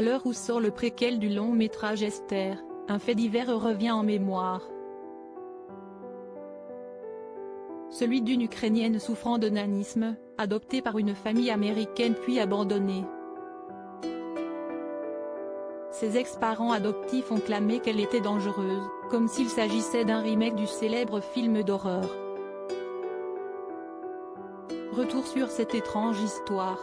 À l'heure où sort le préquel du long métrage Esther, un fait divers revient en mémoire. Celui d'une Ukrainienne souffrant de nanisme, adoptée par une famille américaine puis abandonnée. Ses ex-parents adoptifs ont clamé qu'elle était dangereuse, comme s'il s'agissait d'un remake du célèbre film d'horreur. Retour sur cette étrange histoire.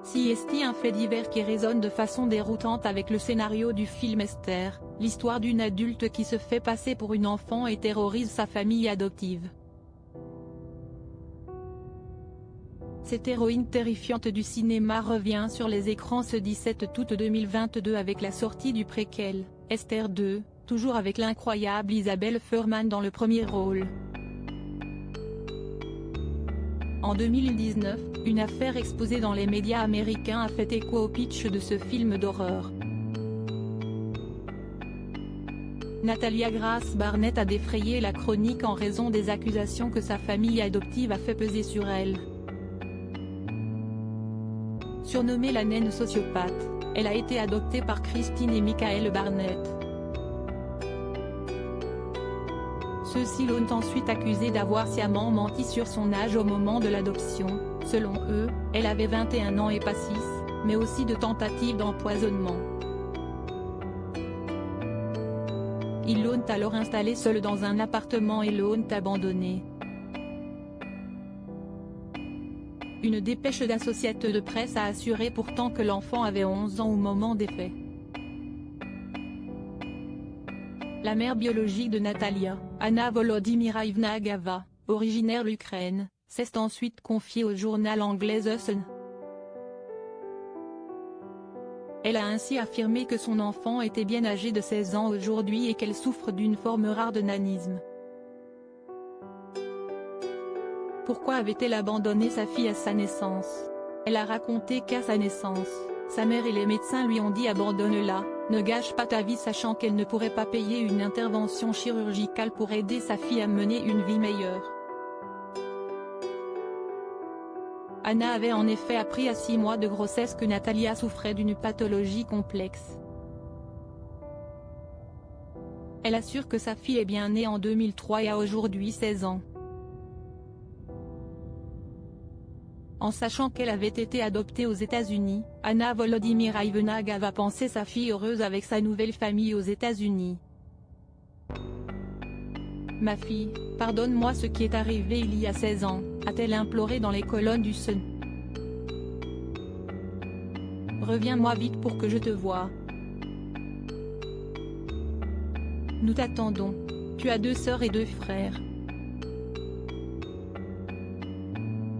Si est un fait divers qui résonne de façon déroutante avec le scénario du film Esther, l'histoire d'une adulte qui se fait passer pour une enfant et terrorise sa famille adoptive. Cette héroïne terrifiante du cinéma revient sur les écrans ce 17 août 2022 avec la sortie du préquel, Esther 2, toujours avec l'incroyable Isabelle Fuhrman dans le premier rôle. En 2019, une affaire exposée dans les médias américains a fait écho au pitch de ce film d'horreur. Natalia Grace Barnett a défrayé la chronique en raison des accusations que sa famille adoptive a fait peser sur elle. Surnommée la naine sociopathe, elle a été adoptée par Christine et Michael Barnett. Ceux-ci l'ont ensuite accusée d'avoir sciemment menti sur son âge au moment de l'adoption. Selon eux, elle avait 21 ans et pas 6, mais aussi de tentatives d'empoisonnement. Ils l'ont alors installée seule dans un appartement et l'ont abandonnée. Une dépêche d'Associated Press a assuré pourtant que l'enfant avait 11 ans au moment des faits. La mère biologique de Natalia, Anna Volodymyraïvna Agava, originaire d'Ukraine, s'est ensuite confiée au journal anglais The Sun. Elle a ainsi affirmé que son enfant était bien âgé de 16 ans aujourd'hui et qu'elle souffre d'une forme rare de nanisme. Pourquoi avait-elle abandonné sa fille à sa naissance? Elle a raconté qu'à sa naissance, sa mère et les médecins lui ont dit « Abandonne-la, ne gâche pas ta vie » sachant qu'elle ne pourrait pas payer une intervention chirurgicale pour aider sa fille à mener une vie meilleure. Anna avait en effet appris à 6 mois de grossesse que Natalia souffrait d'une pathologie complexe. Elle assure que sa fille est bien née en 2003 et a aujourd'hui 16 ans. En sachant qu'elle avait été adoptée aux États-Unis, Anna Volodymyraïvna Agava pensait sa fille heureuse avec sa nouvelle famille aux États-Unis. « Ma fille, pardonne-moi ce qui est arrivé il y a 16 ans », a-t-elle imploré dans les colonnes du Sun. « Reviens-moi vite pour que je te voie. Nous t'attendons. Tu as 2 sœurs et 2 frères. »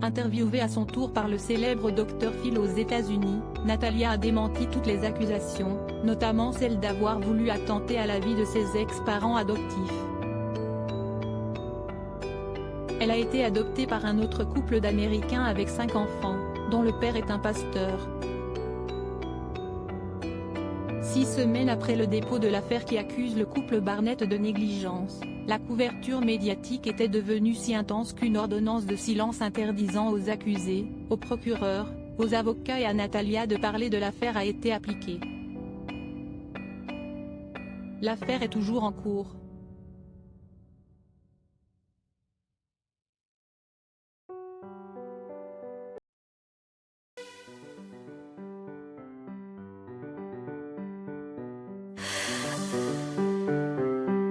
Interviewée à son tour par le célèbre Dr Phil aux États-Unis, Natalia a démenti toutes les accusations, notamment celle d'avoir voulu attenter à la vie de ses ex-parents adoptifs. Elle a été adoptée par un autre couple d'Américains avec 5 enfants, dont le père est un pasteur. 6 semaines après le dépôt de l'affaire qui accuse le couple Barnett de négligence, la couverture médiatique était devenue si intense qu'une ordonnance de silence interdisant aux accusés, aux procureurs, aux avocats et à Natalia de parler de l'affaire a été appliquée. L'affaire est toujours en cours.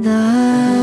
The